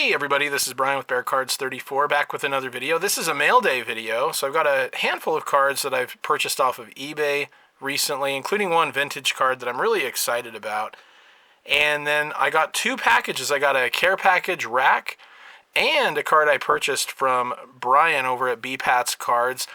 Hey everybody, this is Bryan with BearCards34, back with another video. This is a Mailday video, so I've got a handful of cards that I've purchased off of eBay recently, including one vintage card that I'm really excited about. And then I got two packages. I got a care package RAK and a card I purchased from Bryan over at Bpats Cards.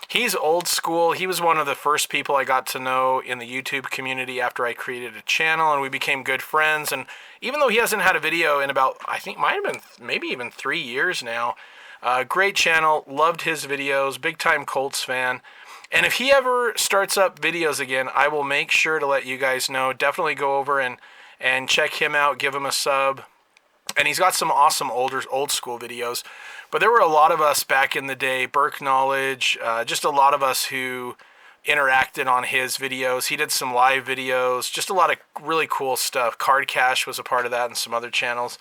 He's old school. He was one of the first people I got to know in the YouTube community after I created a channel, and we became good friends. And even though he hasn't had a video in about, I think might have been maybe even 3 years now, great channel, loved his videos, big time Colts fan. And if he ever starts up videos again, I will make sure to let you guys know. Definitely go over and check him out, give him a sub. And he's got some awesome old school videos. But there were a lot of us back in the day, Burke Knowledge, just a lot of us who interacted on his videos. He did some live videos, just a lot of really cool stuff. Card Cash was a part of that and some other channels.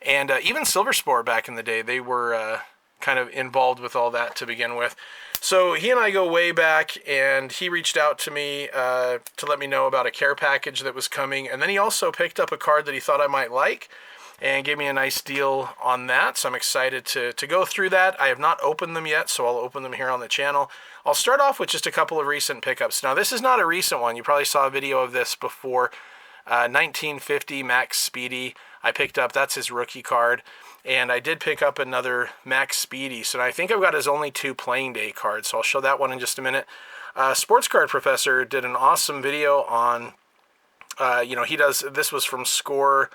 And even Silver Sport back in the day, they were kind of involved with all that to begin with. So he and I go way back, and he reached out to me to let me know about a care package that was coming. And then he also picked up a card that he thought I might like and gave me a nice deal on that, so I'm excited to go through that. I have not opened them yet, so I'll open them here on the channel. I'll start off with just a couple of recent pickups. Now, this is not a recent one. You probably saw a video of this before. 1950 Max Speedy I picked up. That's his rookie card. And I did pick up another Max Speedy, so I think I've got his only two playing day cards, so I'll show that one in just a minute. Sports Card Professor did an awesome video on, this was from Score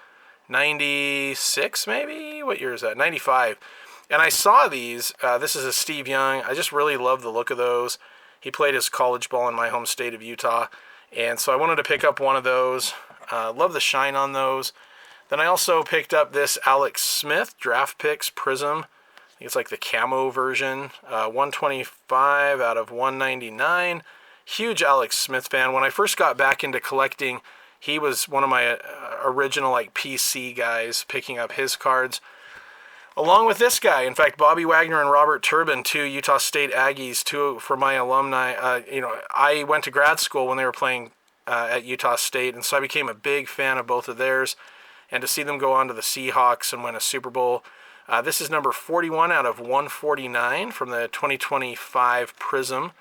96 maybe? What year is that? 95. And I saw these. This is a Steve Young. I just really love the look of those. He played his college ball in my home state of Utah. And so I wanted to pick up one of those. Love the shine on those. Then I also picked up this Alex Smith Draft Picks Prism. I think it's like the camo version. 125 out of 199. Huge Alex Smith fan. When I first got back into collecting, he was one of my original PC guys, picking up his cards. Along with this guy, in fact, Bobby Wagner and Robert Turbin, two Utah State Aggies, two for my alumni. I went to grad school when they were playing at Utah State, and so I became a big fan of both of theirs. And to see them go on to the Seahawks and win a Super Bowl. This is number 41 out of 149 from the 2025 Prism.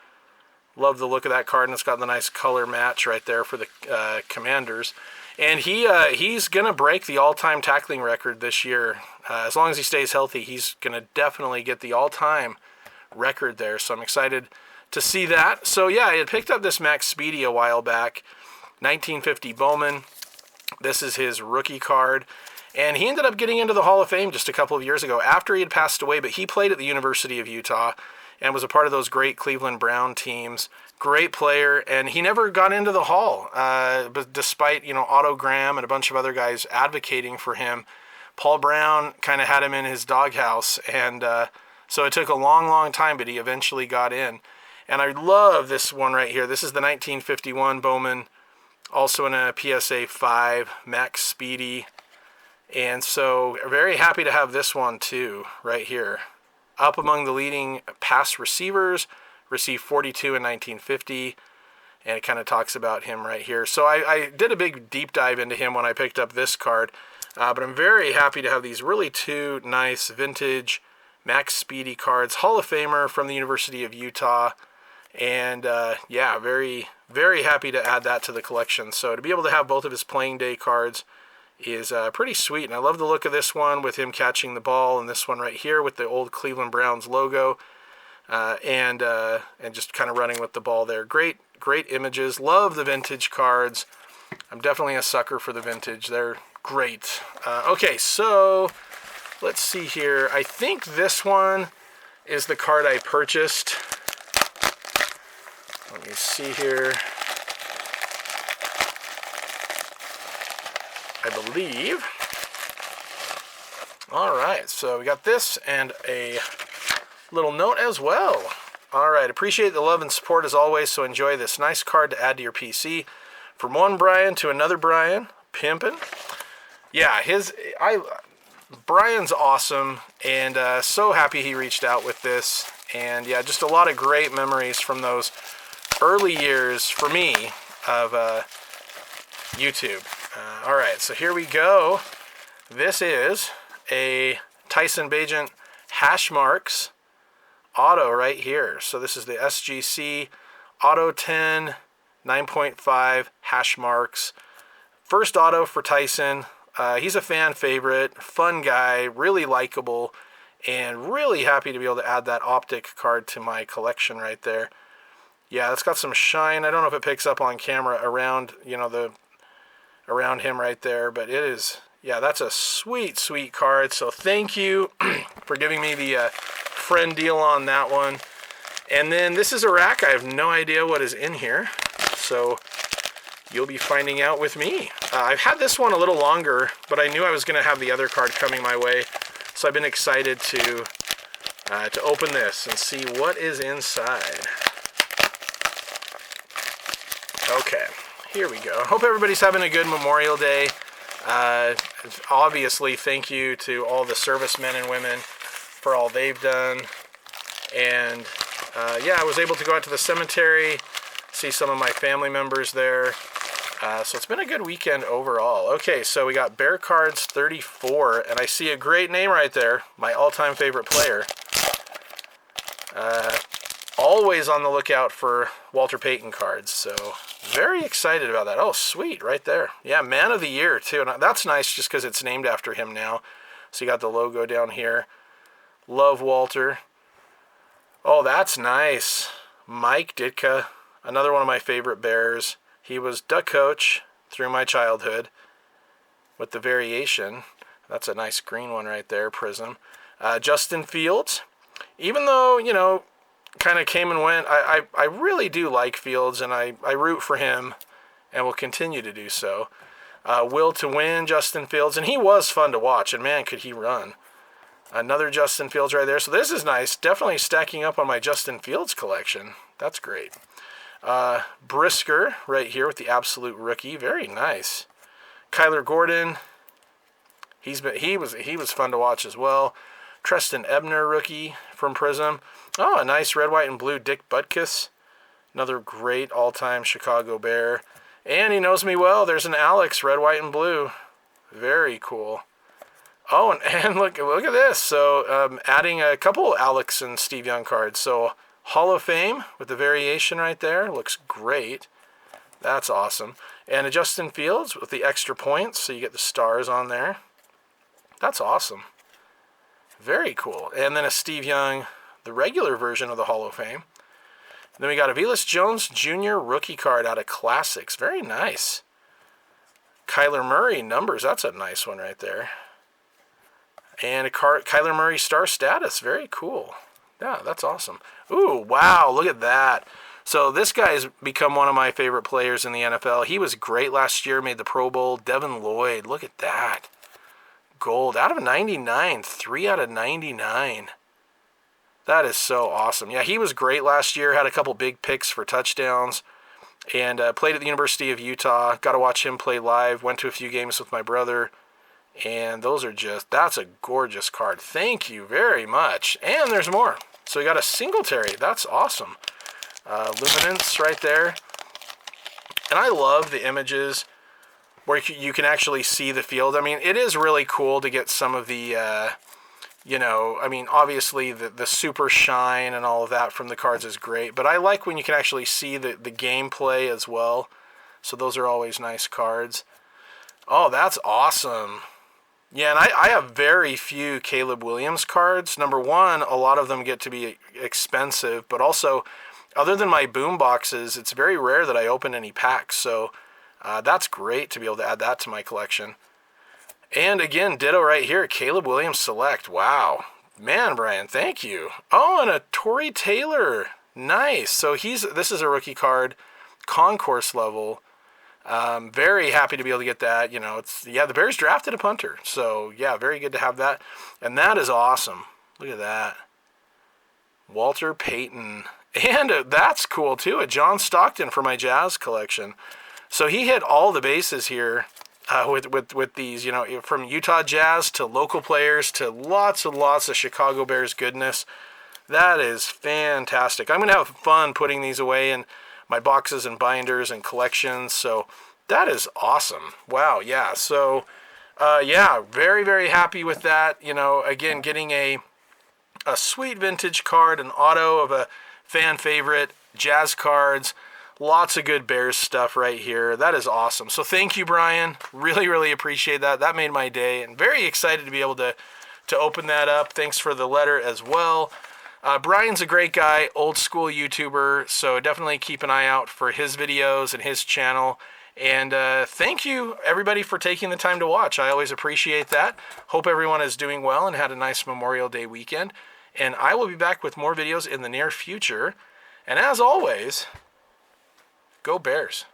Love the look of that card, and it's got the nice color match right there for the Commanders. And he's going to break the all-time tackling record this year. As long as he stays healthy, he's going to definitely get the all-time record there. So I'm excited to see that. So yeah, I had picked up this Max Speedy a while back, 1950 Bowman. This is his rookie card. And he ended up getting into the Hall of Fame just a couple of years ago after he had passed away. But he played at the University of Utah and was a part of those great Cleveland Brown teams. Great player, and he never got into the Hall, but despite, Otto Graham and a bunch of other guys advocating for him. Paul Brown kind of had him in his doghouse, and so it took a long, long time, but he eventually got in. And I love this one right here. This is the 1951 Bowman, also in a PSA 5, Max Speedy. And so very happy to have this one too, right here. Up among the leading pass receivers, received 42 in 1950, and it kind of talks about him right here. So I did a big deep dive into him when I picked up this card, but I'm very happy to have these really two nice vintage Max Speedy cards, Hall of Famer from the University of Utah, and yeah, very, very happy to add that to the collection. So to be able to have both of his playing day cards is pretty sweet, and I love the look of this one with him catching the ball, and this one right here with the old Cleveland Browns logo, and just kind of running with the ball there. Great images. Love the vintage cards. I'm definitely a sucker for the vintage. They're great. Okay, so let's see here. I think this one is the card I purchased. Let me see here. I believe. All right, so we got this and a little note as well. All right, appreciate the love and support as always, so enjoy this nice card to add to your PC. From one Bryan to another Bryan, pimpin'. Yeah, Bryan's awesome, and so happy he reached out with this. And yeah, just a lot of great memories from those early years for me of YouTube. All right, so here we go. This is a Tyson Bagent hash marks auto right here. So this is the SGC Auto 10 9.5 hash marks. First auto for Tyson. He's a fan favorite, fun guy, really likable, and really happy to be able to add that optic card to my collection right there. Yeah, it's got some shine. I don't know if it picks up on camera around, you know, around him right there, but it is, yeah, that's a sweet, sweet card. So thank you for giving me the friend deal on that one. And then this is a RAK. I have no idea what is in here, so you'll be finding out with me. I've had this one a little longer, but I knew I was going to have the other card coming my way, so I've been excited to open this and see what is inside. Okay, here we go. Hope everybody's having a good Memorial Day. Obviously, thank you to all the servicemen and women for all they've done. And yeah, I was able to go out to the cemetery, see some of my family members there. So it's been a good weekend overall. Okay, so we got Bear Cards 34, and I see a great name right there, my all-time favorite player. Always on the lookout for Walter Payton cards, so very excited about that. Oh, sweet, right there. Yeah, Man of the Year, too. And that's nice just because it's named after him now. So you got the logo down here. Love Walter. Oh, that's nice. Mike Ditka, another one of my favorite Bears. He was duck coach through my childhood with the variation. That's a nice green one right there, Prism. Justin Fields. Even though, you know, kind of came and went, I really do like Fields, and I root for him and will continue to do so. Will to Win, Justin Fields, and he was fun to watch, and man, could he run. Another Justin Fields right there. So this is nice. Definitely stacking up on my Justin Fields collection. That's great. Brisker right here with the absolute rookie. Very nice. Kyler Gordon. He was fun to watch as well. Treston Ebner rookie from Prism. Oh, a nice red, white, and blue Dick Butkus. Another great all-time Chicago Bear. And he knows me well. There's an Alex, red, white, and blue. Very cool. Oh, and look at this. So adding a couple Alex and Steve Young cards. So Hall of Fame with the variation right there. Looks great. That's awesome. And a Justin Fields with the extra points. So you get the stars on there. That's awesome. Very cool. And then a Steve Young, the regular version of the Hall of Fame. Then we got a Velus Jones Jr. rookie card out of Classics. Very nice. Kyler Murray numbers. That's a nice one right there. And a Kyler Murray star status. Very cool. Yeah, that's awesome. Ooh, wow, look at that. So this guy's become one of my favorite players in the NFL. He was great last year, made the Pro Bowl. Devin Lloyd, look at that. Gold out of 99, 3 out of 99. That is so awesome. Yeah, he was great last year, had a couple big picks for touchdowns, and played at the University of Utah. Got to watch him play live, went to a few games with my brother, and those are just, that's a gorgeous card. Thank you very much. And there's more. So we got a Singletary. That's awesome. Luminance right there. And I love the images where you can actually see the field. I mean, it is really cool to get some of the, you know, I mean, obviously the super shine and all of that from the cards is great, but I like when you can actually see the gameplay as well. So those are always nice cards. Oh, that's awesome. Yeah, and I have very few Caleb Williams cards. Number one, a lot of them get to be expensive, but also, other than my boom boxes, it's very rare that I open any packs, so that's great to be able to add that to my collection. And again, ditto right here, Caleb Williams Select. Wow. Man, Bryan, thank you. Oh, and a Torrey Taylor. Nice. So this is a rookie card, concourse level. Very happy to be able to get that. You know, the Bears drafted a punter. So, yeah, very good to have that. And that is awesome. Look at that. Walter Payton. And that's cool, too. A John Stockton for my Jazz collection. So he hit all the bases here with these, you know, from Utah Jazz to local players to lots and lots of Chicago Bears goodness. That is fantastic. I'm going to have fun putting these away in my boxes and binders and collections. So that is awesome. Wow, yeah. So Yeah, very, very happy with that. You know, again, getting a sweet vintage card, an auto of a fan favorite, Jazz cards, lots of good Bears stuff right here. That is awesome. So thank you, Bryan. Really, really appreciate that. That made my day, and very excited to be able to open that up. Thanks for the letter as well. Bryan's a great guy, old school YouTuber, so definitely keep an eye out for his videos and his channel. And thank you, everybody, for taking the time to watch. I always appreciate that. Hope everyone is doing well and had a nice Memorial Day weekend. And I will be back with more videos in the near future. And as always, go Bears.